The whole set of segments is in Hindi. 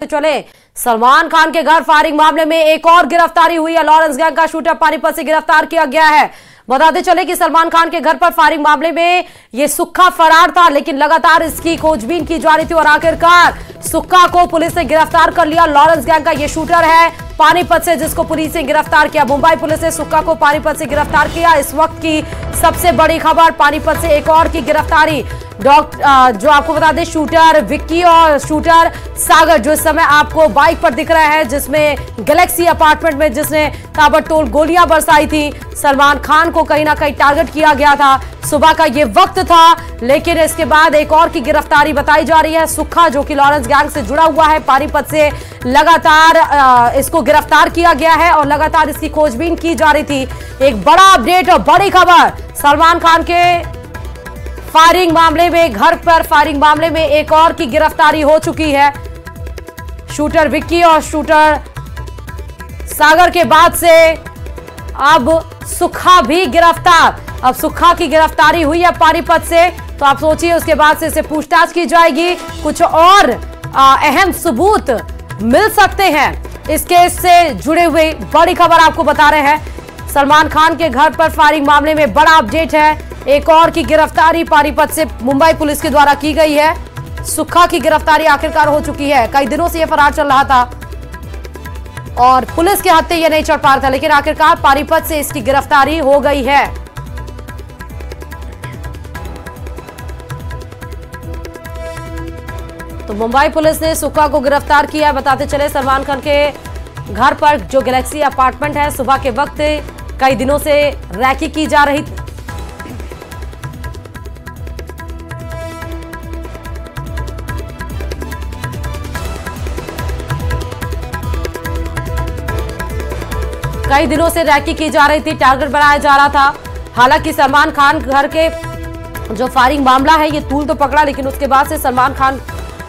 चले सलमान खान के घर फायरिंग मामले में एक और गिरफ्तारी हुई है। लॉरेंस गैंग का शूटर पानीपत से गिरफ्तार किया गया है। बताते चले कि सलमान खान के घर पर फायरिंग मामले में ये सुक्खा फरार था, लेकिन लगातार इसकी खोजबीन की जा रही थी और आखिरकार सुक्खा को पुलिस ने गिरफ्तार कर लिया। लॉरेंस गैंग का ये शूटर है पानीपत से, जिसको पुलिस ने गिरफ्तार किया। मुंबई पुलिस ने सुक्खा को पानीपत से गिरफ्तार किया। इस वक्त की सबसे बड़ी खबर, पानीपत से एक और की गिरफ्तारी। जो आपको बता दें, शूटर विक्की और शूटर सागर, जो इस समय आपको बाइक पर दिख रहा है, जिसमें गैलेक्सी अपार्टमेंट में जिसने ताबड़तोड़ गोलियां बरसाई थी, सलमान खान को कहीं ना कहीं टारगेट किया गया था। सुबह का ये वक्त था, लेकिन इसके बाद एक और की गिरफ्तारी बताई जा रही है। सुक्खा, जो कि लॉरेंस गैंग से जुड़ा हुआ है, पानीपत से लगातार इसको गिरफ्तार किया गया है और लगातार इसकी खोजबीन की जा रही थी। एक बड़ा अपडेट और बड़ी खबर, सलमान खान के फायरिंग मामले में, घर पर फायरिंग मामले में एक और की गिरफ्तारी हो चुकी है। शूटर विक्की और शूटर सागर के बाद से अब सुक्खा भी गिरफ्तार। अब सुक्खा की गिरफ्तारी हुई है पानीपत से, तो आप सोचिए उसके बाद से इसे पूछताछ की जाएगी। कुछ और अहम सबूत मिल सकते हैं इस केस से जुड़े हुए। बड़ी खबर आपको बता रहे हैं, सलमान खान के घर पर फायरिंग मामले में बड़ा अपडेट है। एक और की गिरफ्तारी पानीपत से मुंबई पुलिस के द्वारा की गई है। सुक्खा की गिरफ्तारी आखिरकार हो चुकी है। कई दिनों से यह फरार चल रहा था और पुलिस के हाथ ये नहीं चढ़ पा रहा था, लेकिन आखिरकार पानीपत से इसकी गिरफ्तारी हो गई है। तो मुंबई पुलिस ने सुक्खा को गिरफ्तार किया। बताते चले, सलमान खान के घर पर जो गैलेक्सी अपार्टमेंट है, सुबह के वक्त कई दिनों से रैकी की जा रही थी। कई दिनों से रैकी की जा रही थी, टारगेट बनाया जा रहा था। हालांकि सलमान खान घर के जो फायरिंग मामला है, ये तूल तो पकड़ा, लेकिन उसके बाद से सलमान खान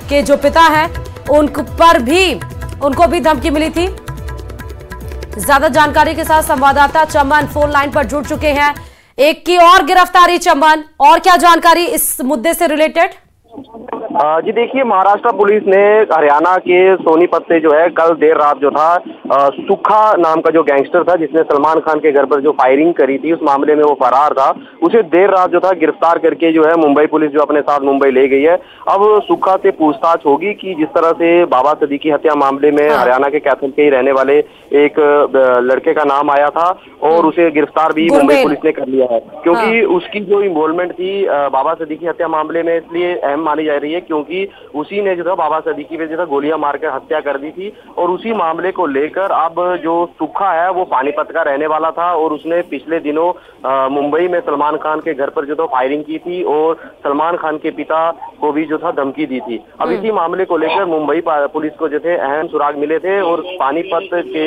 के जो पिता हैं उनको भी धमकी मिली थी। ज्यादा जानकारी के साथ संवाददाता चमन फोन लाइन पर जुड़ चुके हैं। एक की और गिरफ्तारी, चमन, और क्या जानकारी इस मुद्दे से रिलेटेड? जी देखिए, महाराष्ट्र पुलिस ने हरियाणा के सोनीपत से जो है कल देर रात जो था सुक्खा नाम का जो गैंगस्टर था, जिसने सलमान खान के घर पर जो फायरिंग करी थी, उस मामले में वो फरार था, उसे देर रात जो था गिरफ्तार करके जो है मुंबई पुलिस जो अपने साथ मुंबई ले गई है। अब सुक्खा से पूछताछ होगी कि जिस तरह से बाबा सदीकी हत्या मामले में हरियाणा के कैथल के ही रहने वाले एक लड़के का नाम आया था और उसे गिरफ्तार भी मुंबई पुलिस ने कर लिया है, क्योंकि उसकी जो इन्वॉल्वमेंट थी बाबा सदीकी हत्या मामले में इसलिए अहम मानी जा रही है क्योंकि उसी ने जो था बाबा सदीकी पे जो था गोलियां मारकर हत्या कर दी थी। और उसी मामले को लेकर अब जो सुक्खा है वो पानीपत का रहने वाला था और उसने पिछले दिनों मुंबई में सलमान खान के घर पर जो था फायरिंग की थी और सलमान खान के पिता को भी जो था धमकी दी थी। अब इसी मामले को लेकर मुंबई पुलिस को जो थे अहम सुराग मिले थे और पानीपत के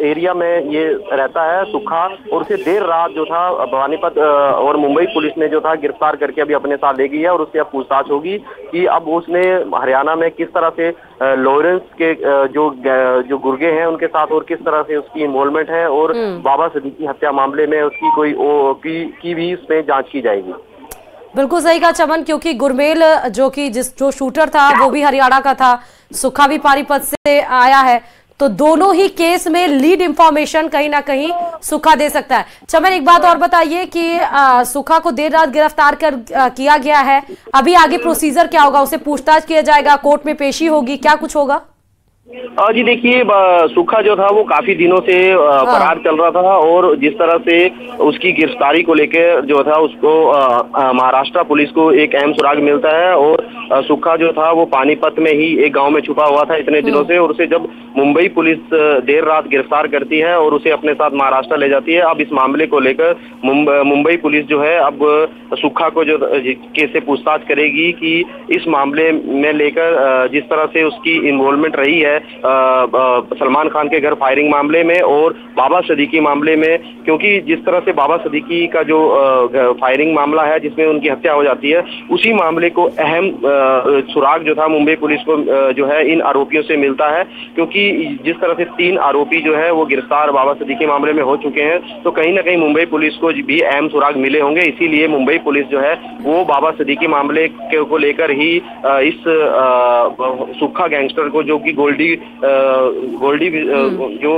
एरिया में ये रहता है सुक्खा, और उसे देर रात जो था पानीपत और मुंबई पुलिस ने जो था गिरफ्तार करके अभी अपने साथ ले गई है। और उससे अब पूछताछ होगी कि अब उसने हरियाणा में किस तरह से लॉरेंस के जो गुर्गे हैं उनके साथ और किस तरह से उसकी इन्वॉल्वमेंट है, और बाबा सदीकी हत्या मामले में उसकी की भी इसमें जांच की जाएगी। बिल्कुल सही कहा चमन, क्योंकि गुरमेल जो शूटर था वो भी हरियाणा का था, सुक्खा भी पानीपत से आया है, तो दोनों ही केस में लीड इंफॉर्मेशन कहीं ना कहीं सुक्खा दे सकता है। चमन, एक बात और बताइए कि सुक्खा को देर रात गिरफ्तार किया गया है, अभी आगे प्रोसीजर क्या होगा? उसे पूछताछ किया जाएगा, कोर्ट में पेशी होगी, क्या कुछ होगा? जी देखिए, सुक्खा जो था वो काफी दिनों से फरार चल रहा था और जिस तरह से उसकी गिरफ्तारी को लेकर जो था उसको महाराष्ट्र पुलिस को एक अहम सुराग मिलता है। और सुक्खा जो था वो पानीपत में ही एक गांव में छुपा हुआ था इतने दिनों से, और उसे जब मुंबई पुलिस देर रात गिरफ्तार करती है और उसे अपने साथ महाराष्ट्र ले जाती है। अब इस मामले को लेकर मुंबई पुलिस जो है अब सुक्खा को जो से पूछताछ करेगी कि इस मामले में लेकर जिस तरह से उसकी इन्वॉल्वमेंट रही है सलमान खान के घर फायरिंग मामले में और बाबा सिद्दीकी मामले में, क्योंकि जिस तरह से बाबा सिद्दीकी का जो फायरिंग मामला है जिसमें उनकी हत्या हो जाती है, उसी मामले को अहम सुराग जो था मुंबई पुलिस को जो है इन आरोपियों से मिलता है, क्योंकि जिस तरह से 3 आरोपी जो है वो गिरफ्तार बाबा सिद्दीकी मामले में हो चुके हैं, तो कहीं ना कहीं मुंबई पुलिस को भी अहम सुराग मिले होंगे। इसीलिए मुंबई पुलिस जो है वो बाबा सिद्दीकी मामले को लेकर ही इस सुक्खा गैंगस्टर को, जो कि गोल्डी जो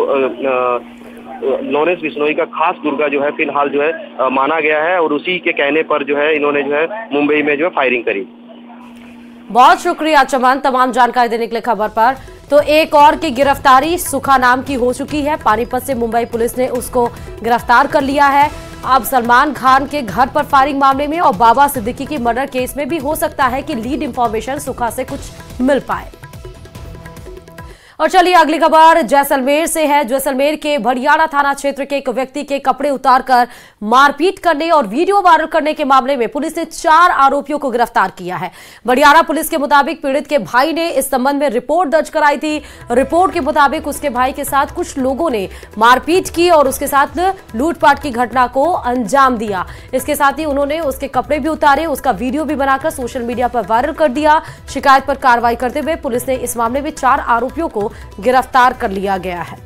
लॉरेंस बिश्नोई का खास दुर्गा जो है फिलहाल जो है माना गया है, और उसी के कहने पर जो है इन्होंने जो है मुंबई में जो है फायरिंग करी। बहुत शुक्रिया चमन तमाम जानकारी देने के लिए खबर पर। तो एक और की गिरफ्तारी सुखा नाम की हो चुकी है। पानीपत से मुंबई पुलिस ने उसको गिरफ्तार कर लिया है। अब सलमान खान के घर पर फायरिंग मामले में और बाबा सिद्दीकी की मर्डर केस में भी हो सकता है कि लीड इंफॉर्मेशन सुखा से कुछ मिल पाए। और चलिए अगली खबर जैसलमेर से है। जैसलमेर के भड़ियाड़ा थाना क्षेत्र के एक व्यक्ति के कपड़े उतारकर मारपीट करने और वीडियो वायरल करने के मामले में पुलिस ने 4 आरोपियों को गिरफ्तार किया है। भड़ियाड़ा पुलिस के मुताबिक पीड़ित के भाई ने इस संबंध में रिपोर्ट दर्ज कराई थी। रिपोर्ट के मुताबिक उसके भाई के साथ कुछ लोगों ने मारपीट की और उसके साथ लूटपाट की घटना को अंजाम दिया। इसके साथ ही उन्होंने उसके कपड़े भी उतारे, उसका वीडियो भी बनाकर सोशल मीडिया पर वायरल कर दिया। शिकायत पर कार्रवाई करते हुए पुलिस ने इस मामले में 4 आरोपियों को गिरफ्तार कर लिया गया है।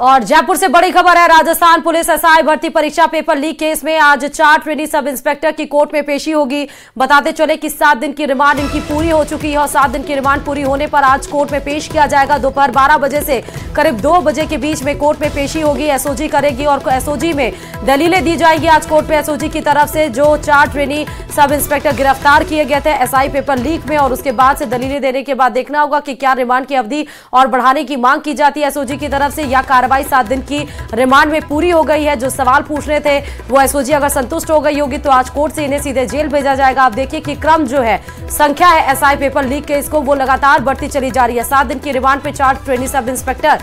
और जयपुर से बड़ी खबर है। राजस्थान पुलिस एसआई भर्ती परीक्षा पेपर लीक केस में आज 4 ट्रेनी सब इंस्पेक्टर की कोर्ट में पेशी होगी। बताते चले कि 7 दिन की रिमांड इनकी पूरी हो चुकी है और 7 दिन की रिमांड पूरी होने पर आज कोर्ट में पेश किया जाएगा। दोपहर 12 बजे से करीब 2 बजे के बीच में कोर्ट में पेशी होगी। एसओजी करेगी और एसओजी में दलीलें दी जाएंगी। आज कोर्ट में एसओजी की तरफ से जो 4 ट्रेनी सब इंस्पेक्टर गिरफ्तार किए गए थे एसआई पेपर लीक में, और उसके बाद से दलीलें देने के बाद देखना होगा कि क्या रिमांड की अवधि और बढ़ाने की मांग की जाती है एसओजी की तरफ से, या कार्रवाई 7 दिन की रिमांड में पूरी हो गई है। जो सवाल पूछ रहे थे वो एसओजी अगर संतुष्ट हो गई होगी तो आज कोर्ट से इन्हें सीधे जेल भेजा जाएगा। आप देखिए कि क्रम जो है, संख्या है एसआई पेपर लीक के, इसको वो लगातार बढ़ती चली जा रही है। 7 दिन की रिमांड पे 4 ट्रेनी सब इंस्पेक्टर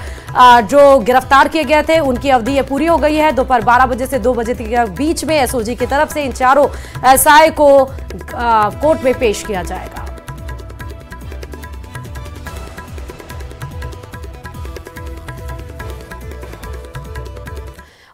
जो गिरफ्तार किए गए थे उनकी अवधि ये पूरी हो गई है। दोपहर 12 बजे से 2 बजे के बीच में एसओजी की तरफ से इन चारों एसआई को कोर्ट में पेश किया जाएगा।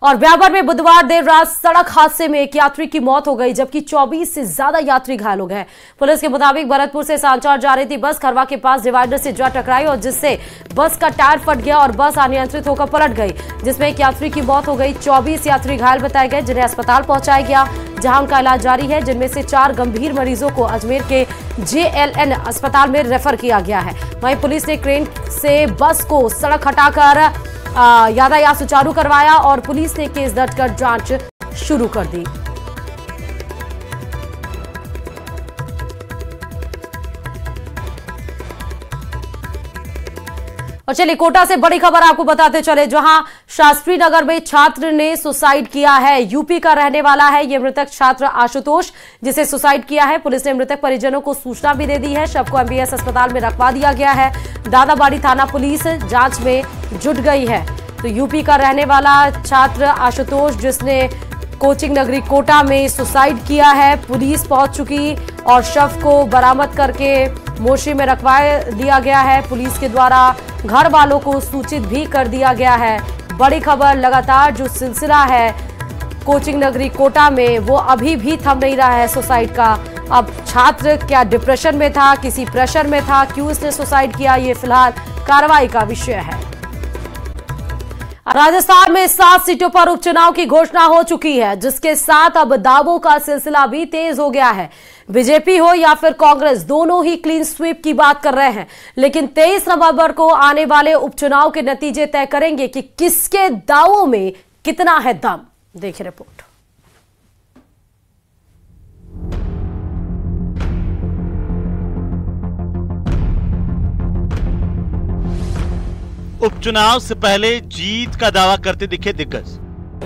और ब्यावर में बुधवार देर रात सड़क हादसे में एक यात्री की मौत हो गई, जबकि 24 से ज्यादा यात्री घायल हो गए। पुलिस के मुताबिक भरतपुर से सांचौर जा रही थी बस खरवा के पास डिवाइडर से जा टकराई और जिससे बस का टायर फट गया और बस अनियंत्रित होकर पलट गई, जिसमें एक यात्री की मौत हो गई। 24 यात्री घायल बताए गए, जिन्हें अस्पताल पहुंचाया गया, जहां उनका इलाज जारी है, जिनमें से 4 गंभीर मरीजों को अजमेर के JLN अस्पताल में रेफर किया गया है। वहीं पुलिस ने क्रेन से बस को सड़क हटाकर यातायात सुचारू करवाया और पुलिस ने केस दर्ज कर जांच शुरू कर दी। और चलिए कोटा से बड़ी खबर आपको बताते चले, जहां शास्त्री नगर में छात्र ने सुसाइड किया है। यूपी का रहने वाला है ये मृतक छात्र आशुतोष, जिसे सुसाइड किया है। पुलिस ने मृतक परिजनों को सूचना भी दे दी है। शव को MBS अस्पताल में रखवा दिया गया है। दादाबाड़ी थाना पुलिस जांच में जुट गई है। तो यूपी का रहने वाला छात्र आशुतोष, जिसने कोचिंग नगरी कोटा में सुसाइड किया है, पुलिस पहुंच चुकी और शव को बरामद करके मोर्चे में रखवा दिया गया है। पुलिस के द्वारा घर वालों को सूचित भी कर दिया गया है। बड़ी खबर, लगातार जो सिलसिला है कोचिंग नगरी कोटा में वो अभी भी थम नहीं रहा है सुसाइड का। अब छात्र क्या डिप्रेशन में था, किसी प्रेशर में था, क्यों इसने सुसाइड किया, ये फिलहाल कार्रवाई का विषय है। राजस्थान में 7 सीटों पर उपचुनाव की घोषणा हो चुकी है, जिसके साथ अब दावों का सिलसिला भी तेज हो गया है। बीजेपी हो या फिर कांग्रेस, दोनों ही क्लीन स्वीप की बात कर रहे हैं। लेकिन 23 नवंबर को आने वाले उपचुनाव के नतीजे तय करेंगे कि किसके दावों में कितना है दम। देखिए रिपोर्ट। उपचुनाव से पहले जीत का दावा करते दिखे दिग्गज।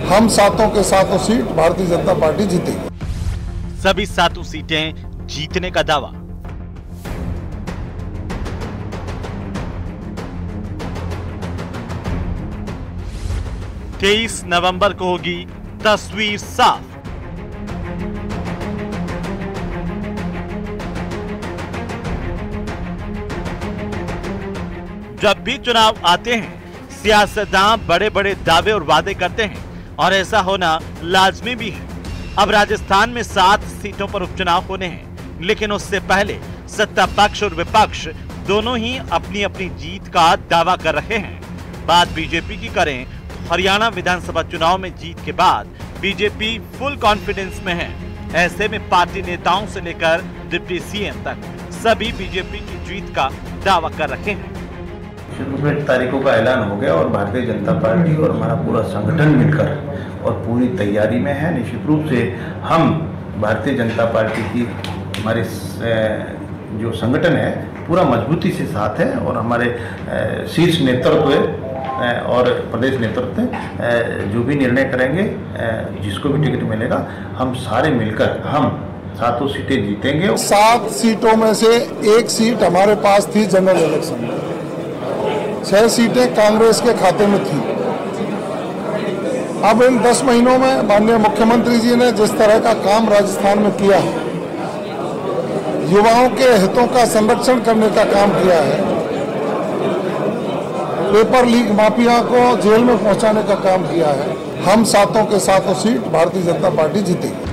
हम सातों के सातों सीट भारतीय जनता पार्टी जीतेगी। सभी 7 सीटें जीतने का दावा। तेईस नवंबर को होगी तस्वीर साफ। जब भी चुनाव आते हैं सियासतदान बड़े बड़े दावे और वादे करते हैं और ऐसा होना लाजमी भी है। अब राजस्थान में 7 सीटों पर उपचुनाव होने हैं, लेकिन उससे पहले सत्ता पक्ष और विपक्ष दोनों ही अपनी अपनी जीत का दावा कर रहे हैं। बात बीजेपी की करें तो हरियाणा विधानसभा चुनाव में जीत के बाद बीजेपी फुल कॉन्फिडेंस में है। ऐसे में पार्टी नेताओं से लेकर डिप्टी सीएम तक सभी बीजेपी की जीत का दावा कर रहे हैं। 1 तारीखों का ऐलान हो गया और भारतीय जनता पार्टी और हमारा पूरा संगठन मिलकर और पूरी तैयारी में है। निश्चित रूप से हम भारतीय जनता पार्टी की हमारे जो संगठन है पूरा मजबूती से साथ है और हमारे शीर्ष नेतृत्व और प्रदेश नेतृत्व जो भी निर्णय करेंगे, जिसको भी टिकट मिलेगा, हम सारे मिलकर हम 7 सीटें जीतेंगे। 7 सीटों में से 1 सीट हमारे पास थी जनरल इलेक्शन में, 6 सीटें कांग्रेस के खाते में थी। अब इन 10 महीनों में माननीय मुख्यमंत्री जी ने जिस तरह का काम राजस्थान में किया है, युवाओं के हितों का संरक्षण करने का काम किया है, पेपर लीक माफिया को जेल में पहुंचाने का काम किया है, हम 7 के 7 सीट भारतीय जनता पार्टी जीतेगी।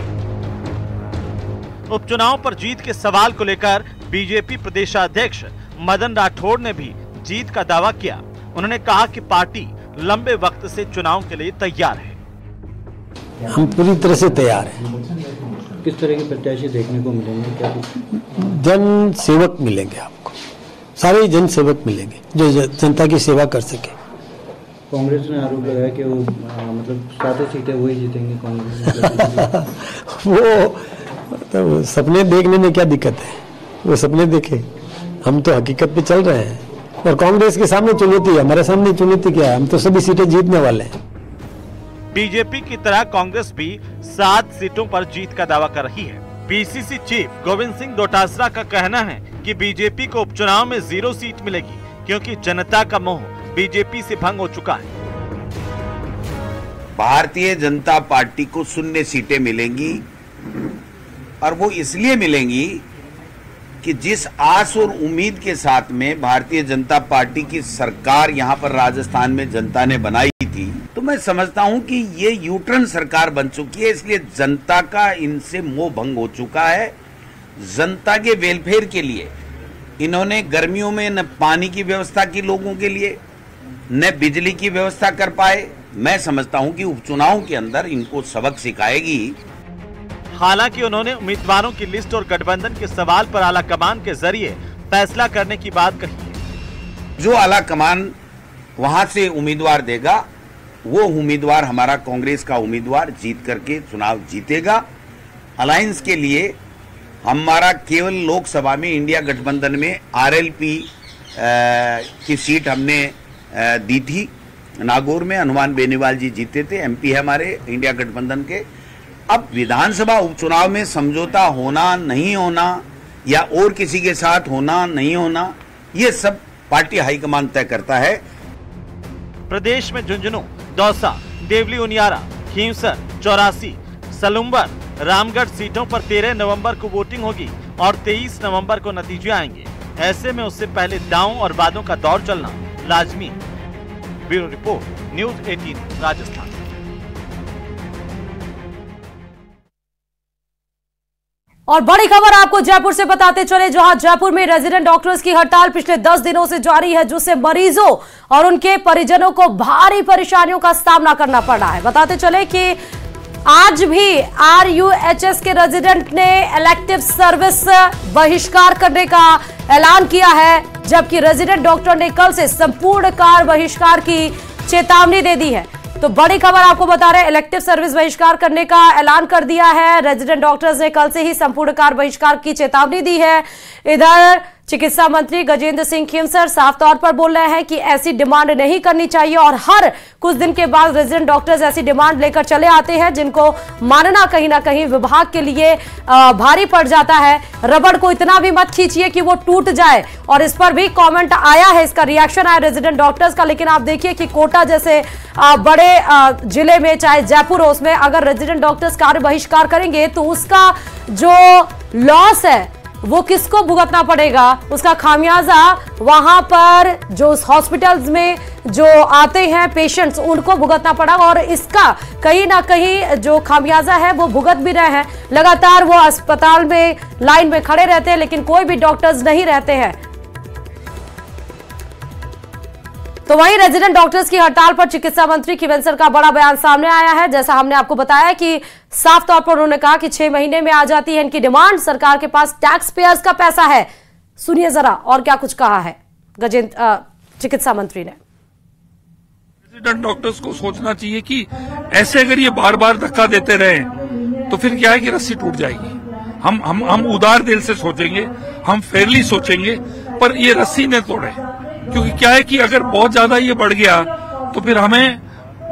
उपचुनाव पर जीत के सवाल को लेकर बीजेपी प्रदेशाध्यक्ष मदन राठौड़ ने भी जीत का दावा किया। उन्होंने कहा कि पार्टी लंबे वक्त से चुनाव के लिए तैयार है। हम पूरी तरह से तैयार हैं। किस तरह के प्रत्याशी देखने को मिलेंगे? क्या जन सेवक मिलेंगे, आपको सारे जन सेवक मिलेंगे जो जनता की सेवा कर सके। कांग्रेस ने आरोप लगाया कि वो मतलब 7 सीटें वही जीतेंगे कांग्रेस। वो तो सपने देखने में क्या दिक्कत है, वो सपने देखे, हम तो हकीकत पे चल रहे हैं। और कांग्रेस के सामने चुनौती है, हमारे सामने चुनौती क्या है? हम तो सभी सीटें जीतने वाले हैं। बीजेपी की तरह कांग्रेस भी 7 सीटों पर जीत का दावा कर रही है। पीसीसी चीफ गोविंद सिंह डोटासरा का कहना है कि बीजेपी को उपचुनाव में 0 सीट मिलेगी, क्योंकि जनता का मोह बीजेपी से भंग हो चुका है। भारतीय जनता पार्टी को 0 सीटें मिलेंगी और वो इसलिए मिलेंगी कि जिस आस और उम्मीद के साथ में भारतीय जनता पार्टी की सरकार यहां पर राजस्थान में जनता ने बनाई थी, तो मैं समझता हूं कि ये यूटर्न सरकार बन चुकी है। इसलिए जनता का इनसे मोह भंग हो चुका है। जनता के वेलफेयर के लिए इन्होंने गर्मियों में न पानी की व्यवस्था की लोगों के लिए, न बिजली की व्यवस्था कर पाए। मैं समझता हूं कि उपचुनाव के अंदर इनको सबक सिखाएगी। हालांकि उन्होंने उम्मीदवारों की लिस्ट और गठबंधन के सवाल पर आला कमान के जरिए फैसला करने की बात कही है। जो आला कमान वहां से उम्मीदवार देगा, वो उम्मीदवार हमारा कांग्रेस का उम्मीदवार जीत करके चुनाव जीतेगा। अलायंस के लिए हमारा केवल लोकसभा में इंडिया गठबंधन में आरएलपी की सीट हमने दी थी। नागौर में हनुमान बेनीवाल जी जीते थे, एमपी है हमारे इंडिया गठबंधन के। अब विधानसभा उपचुनाव में समझौता होना नहीं होना या और किसी के साथ होना नहीं होना, ये सब पार्टी हाईकमान तय करता है। प्रदेश में झुंझुनू, दौसा, देवली उनियारा, खींवसर, चौरासी, सलुम्बर, रामगढ़ सीटों पर 13 नवंबर को वोटिंग होगी और 23 नवंबर को नतीजे आएंगे। ऐसे में उससे पहले दांव और वादों का दौर चलना लाजमी है। Bureau report, news 18 Rajasthan. और बड़ी खबर आपको जयपुर से बताते चले, जहां जयपुर में रेजिडेंट डॉक्टर्स की हड़ताल पिछले 10 दिनों से जारी है, जिससे मरीजों और उनके परिजनों को भारी परेशानियों का सामना करना पड़ रहा है। बताते चले कि आज भी आरयूएचएस के रेजिडेंट ने इलेक्टिव सर्विस बहिष्कार करने का ऐलान किया है, जबकि रेजिडेंट डॉक्टर ने कल से संपूर्ण कार्य बहिष्कार की चेतावनी दे दी है। तो बड़ी खबर आपको बता रहे हैं, इलेक्टिव सर्विस बहिष्कार करने का ऐलान कर दिया है। रेजिडेंट डॉक्टर्स ने कल से ही संपूर्ण कार्य बहिष्कार की चेतावनी दी है। इधर चिकित्सा मंत्री गजेंद्र सिंह खींवसर साफ तौर पर बोल रहे हैं कि ऐसी डिमांड नहीं करनी चाहिए, और हर कुछ दिन के बाद रेजिडेंट डॉक्टर्स ऐसी डिमांड लेकर चले आते हैं, जिनको मानना कहीं ना कहीं विभाग के लिए भारी पड़ जाता है। रबड़ को इतना भी मत खींचिए कि वो टूट जाए, और इस पर भी कमेंट आया है, इसका रिएक्शन आया रेजिडेंट डॉक्टर्स का। लेकिन आप देखिए कि कोटा जैसे बड़े जिले में, चाहे जयपुर हो, उसमें अगर रेजिडेंट डॉक्टर्स कार्य बहिष्कार करेंगे तो उसका जो लॉस है वो किसको भुगतना पड़ेगा, उसका खामियाजा वहां पर जो हॉस्पिटल्स में जो आते हैं पेशेंट्स उनको भुगतना पड़ा और इसका कहीं ना कहीं जो खामियाजा है वो भुगत भी रहे हैं। लगातार वो अस्पताल में लाइन में खड़े रहते हैं लेकिन कोई भी डॉक्टर्स नहीं रहते हैं। तो वहीं रेजिडेंट डॉक्टर्स की हड़ताल पर चिकित्सा मंत्री खींवसर का बड़ा बयान सामने आया है। जैसा हमने आपको बताया कि साफ तौर पर उन्होंने कहा कि 6 महीने में आ जाती है इनकी डिमांड, सरकार के पास टैक्स पेयर्स का पैसा है। सुनिए जरा और क्या कुछ कहा है चिकित्सा मंत्री ने। रेजिडेंट डॉक्टर्स को सोचना चाहिए कि ऐसे अगर ये बार बार धक्का देते रहे तो फिर क्या है कि रस्सी टूट जाएगी। हम उदार दिल से सोचेंगे, हम फेयरली सोचेंगे, पर ये रस्सी न तोड़े, क्योंकि क्या है कि अगर बहुत ज्यादा ये बढ़ गया तो फिर हमें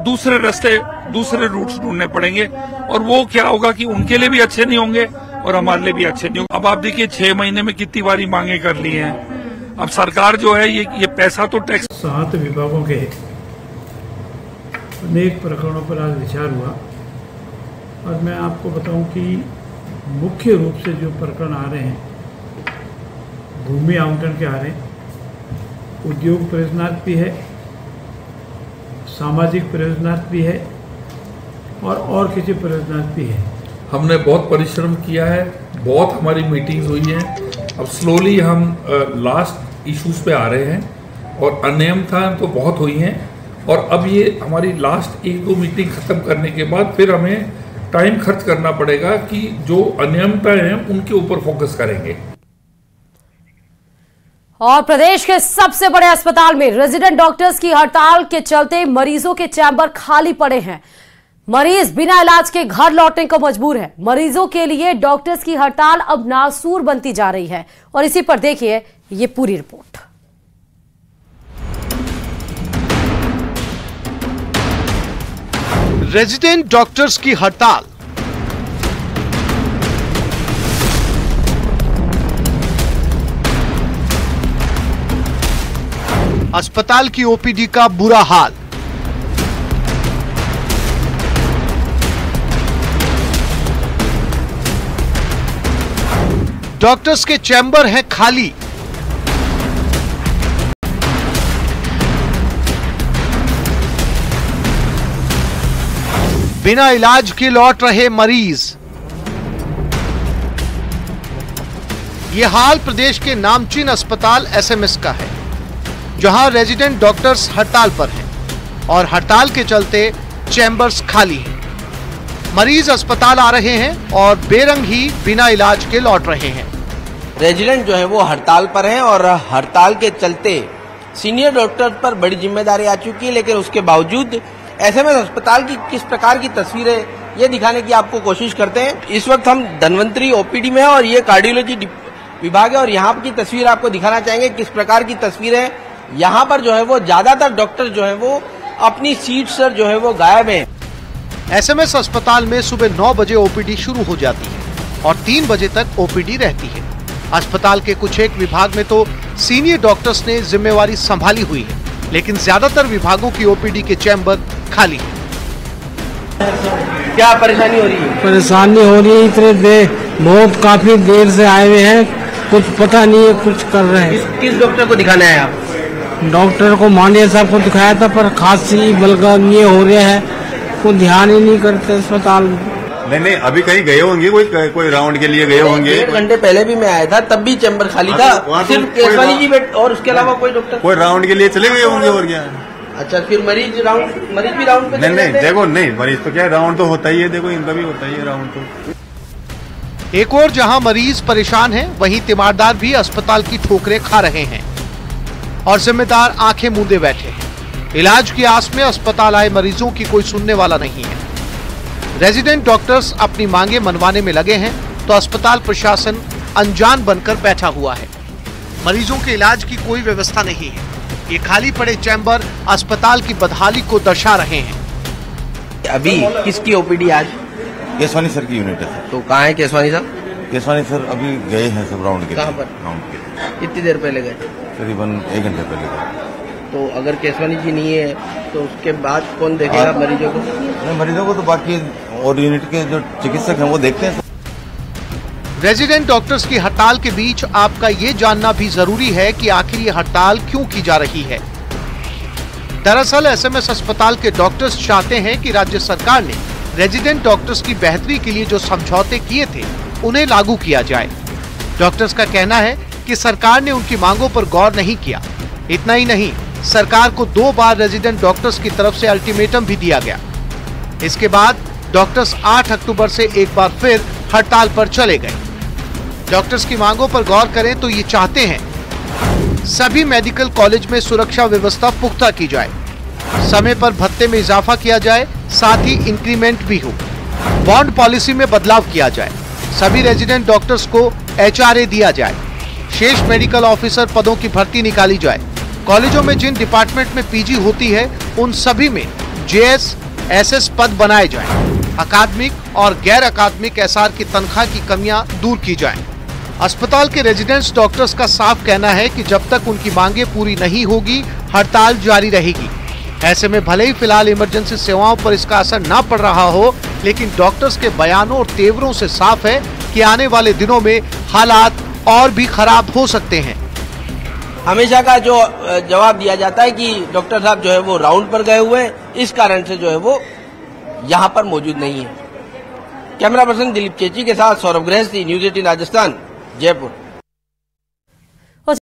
दूसरे रास्ते, दूसरे रूट्स ढूंढने पड़ेंगे और वो क्या होगा कि उनके लिए भी अच्छे नहीं होंगे और हमारे लिए भी अच्छे नहीं होंगे। अब आप देखिए 6 महीने में कितनी बारी मांगे कर ली हैं। अब सरकार जो है ये पैसा तो टैक्स 7 विभागों के अनेक प्रकरणों पर आज विचार हुआ और मैं आपको बताऊं कि मुख्य रूप से जो प्रकरण आ रहे हैं भूमि आवंटन के आ रहे हैं, उद्योग प्रयोजनार्थ भी है, सामाजिक प्रयोजनार्थ भी है और किसी प्रयोजनार्थ भी है। हमने बहुत परिश्रम किया है, बहुत हमारी मीटिंग्स हुई हैं। अब स्लोली हम लास्ट इश्यूज पे आ रहे हैं और अनियमितता तो बहुत हुई हैं और अब ये हमारी लास्ट 1-2 मीटिंग खत्म करने के बाद फिर हमें टाइम खर्च करना पड़ेगा कि जो अनियमितताएं हैं उनके ऊपर फोकस करेंगे। और प्रदेश के सबसे बड़े अस्पताल में रेजिडेंट डॉक्टर्स की हड़ताल के चलते मरीजों के चैम्बर खाली पड़े हैं। मरीज बिना इलाज के घर लौटने को मजबूर है। मरीजों के लिए डॉक्टर्स की हड़ताल अब नासूर बनती जा रही है और इसी पर देखिए ये पूरी रिपोर्ट। रेजिडेंट डॉक्टर्स की हड़ताल, अस्पताल की ओपीडी का बुरा हाल, डॉक्टर्स के चैम्बर हैं खाली, बिना इलाज के लौट रहे मरीज। यह हाल प्रदेश के नामचीन अस्पताल एसएमएस का है, जहां रेजिडेंट डॉक्टर्स हड़ताल पर हैं और हड़ताल के चलते चैम्बर्स खाली हैं। मरीज अस्पताल आ रहे हैं और बेरंग ही बिना इलाज के लौट रहे हैं। रेजिडेंट जो है वो हड़ताल पर हैं और हड़ताल के चलते सीनियर डॉक्टर पर बड़ी जिम्मेदारी आ चुकी है, लेकिन उसके बावजूद एसएमएस अस्पताल की किस प्रकार की तस्वीरें ये दिखाने की आपको कोशिश करते हैं। इस वक्त हम धन्वंतरी ओपीडी में हैं और ये कार्डियोलॉजी विभाग है और यहाँ की तस्वीर आपको दिखाना चाहेंगे किस प्रकार की तस्वीरें। यहाँ पर जो है वो ज्यादातर डॉक्टर जो है वो अपनी सीट पर जो है वो गायब हैं। एसएमएस अस्पताल में सुबह 9 बजे ओपीडी शुरू हो जाती है और 3 बजे तक ओपीडी रहती है। अस्पताल के कुछ एक विभाग में तो सीनियर डॉक्टर्स ने जिम्मेवारी संभाली हुई है, लेकिन ज्यादातर विभागों की ओपीडी के चैम्बर खाली है। क्या परेशानी हो रही है? परेशानी हो रही है, इतने बहुत काफी देर से आए हुए हैं, कुछ पता नहीं है कुछ कर रहे हैं। किस डॉक्टर को दिखाना है आप? डॉक्टर को मांडिया साहब को दिखाया था, पर खांसी बलगम ये हो रहे हैं, कोई ध्यान ही नहीं करते अस्पताल में। नहीं अभी कहीं गए होंगे, कोई राउंड के लिए गए होंगे। 1 घंटे पहले भी मैं आया था, तब भी चैम्बर खाली था, सिर्फ केसवानी जी और उसके अलावा कोई डॉक्टर। कोई राउंड के लिए चले गए होंगे और क्या। अच्छा, फिर मरीज भी राउंड पे नहीं देखो, नहीं मरीज तो क्या राउंड तो होता ही है, देखो इनका भी होता ही है राउंड तो। एक और जहां मरीज परेशान हैं, वहीं तीमारदार भी अस्पताल की ठोकरें खा रहे हैं और जिम्मेदार आंखें मूंदे बैठे हैं। इलाज की आस में अस्पताल आए मरीजों की कोई सुनने वाला नहीं है। रेजिडेंट डॉक्टर्स अपनी मांगे मनवाने में लगे हैं तो अस्पताल प्रशासन अनजान बनकर बैठा हुआ है। मरीजों के इलाज की कोई व्यवस्था नहीं है। ये खाली पड़े चैम्बर अस्पताल की बदहाली को दर्शा रहे हैं। अभी किसकी ओपीडी आज? केसवानी सर की यूनिट है। तो कहाँ है केसवानी साहब? केसवानी सर अभी गए हैं सब राउंड के। कहाँ पर? राउंड के। कितनी देर पहले गए? करीबन 1 घंटे पहले गए। तो अगर केसवानी जी नहीं है तो उसके बाद कौन देखेगा मरीजों को? नहीं, मरीजों को तो बाकी और यूनिट के जो चिकित्सक हैं वो देखते हैं। रेजिडेंट डॉक्टर्स की हड़ताल के बीच आपका ये जानना भी जरूरी है कि आखिर ये हड़ताल क्यों की जा रही है। दरअसल एसएमएस अस्पताल के डॉक्टर्स चाहते हैं कि राज्य सरकार ने रेजिडेंट डॉक्टर्स की बेहतरी के लिए जो समझौते किए थे उन्हें लागू किया जाए। डॉक्टर्स का कहना है कि सरकार ने उनकी मांगों पर गौर नहीं किया। इतना ही नहीं, सरकार को 2 बार रेजिडेंट डॉक्टर्स की तरफ से अल्टीमेटम भी दिया गया। इसके बाद डॉक्टर्स 8 अक्टूबर से एक बार फिर हड़ताल पर चले गए। डॉक्टर्स की मांगों पर गौर करें तो ये चाहते हैं सभी मेडिकल कॉलेज में सुरक्षा व्यवस्था पुख्ता की जाए, समय पर भत्ते में इजाफा किया जाए, साथ ही इंक्रीमेंट भी हो, बॉन्ड पॉलिसी में बदलाव किया जाए, सभी रेजिडेंट डॉक्टर्स को एचआरए दिया जाए, शेष मेडिकल ऑफिसर पदों की भर्ती निकाली जाए, कॉलेजों में जिन डिपार्टमेंट में पीजी होती है उन सभी में जेएस एसएस पद बनाए जाएं, अकादमिक और गैर अकादमिक एसआर की तनख्वाह की कमियां दूर की जाएं। अस्पताल के रेजिडेंट्स डॉक्टर्स का साफ कहना है कि जब तक उनकी मांगे पूरी नहीं होगी हड़ताल जारी रहेगी। ऐसे में भले ही फिलहाल इमरजेंसी सेवाओं पर इसका असर न पड़ रहा हो, लेकिन डॉक्टर्स के बयानों और तेवरों से साफ है कि आने वाले दिनों में हालात और भी खराब हो सकते हैं। हमेशा का जो जवाब दिया जाता है कि डॉक्टर साहब जो है वो राउंड पर गए हुए हैं, इस कारण से जो है वो यहाँ पर मौजूद नहीं है। कैमरा पर्सन दिलीप चेची के साथ सौरभ गृहस्थी, न्यूज़ 18 राजस्थान, जयपुर।